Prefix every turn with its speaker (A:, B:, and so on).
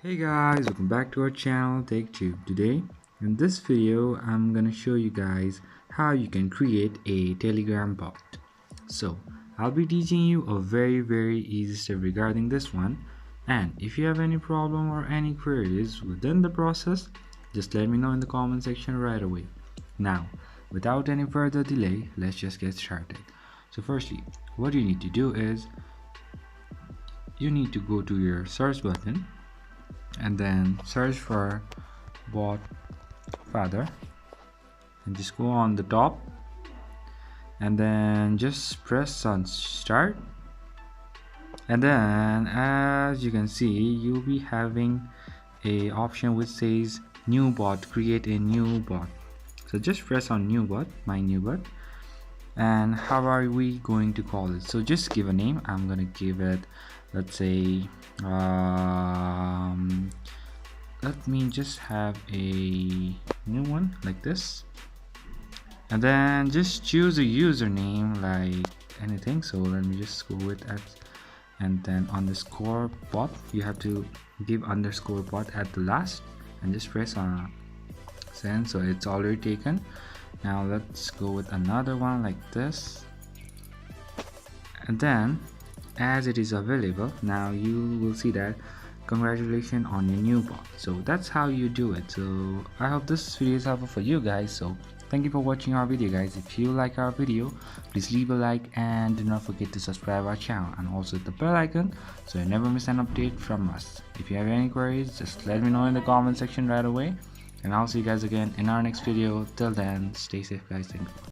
A: Hey guys, welcome back to our channel TechTube. Today in this video I'm gonna show you guys how you can create a Telegram bot. So I'll be teaching you a very easy step regarding this one, and if you have any problem or any queries within the process, just let me know in the comment section right away. Now without any further delay, let's just get started. So firstly, what you need to do is you need to go to your search button and then search for bot father and just go on the top and then just press on start, and then as you can see you'll be having a option which says new bot, create a new bot. So just press on new bot, my new bot, and how are we going to call it? So just give a name. I'm gonna give it, let's say let me just have a new one like this, and then just choose a username like anything. So let me just go with at, and then underscore bot. You have to give underscore bot at the last and just press on send. So it's already taken. Now let's go with another one like this, and then as it is available, now you will see that congratulations on your new bot. So that's how you do it. So I hope this video is helpful for you guys. So thank you for watching our video guys. If you like our video, please leave a like and do not forget to subscribe our channel and also hit the bell icon so you never miss an update from us. If you have any queries, just let me know in the comment section right away, and I'll see you guys again in our next video. Till then, stay safe guys. Thank you.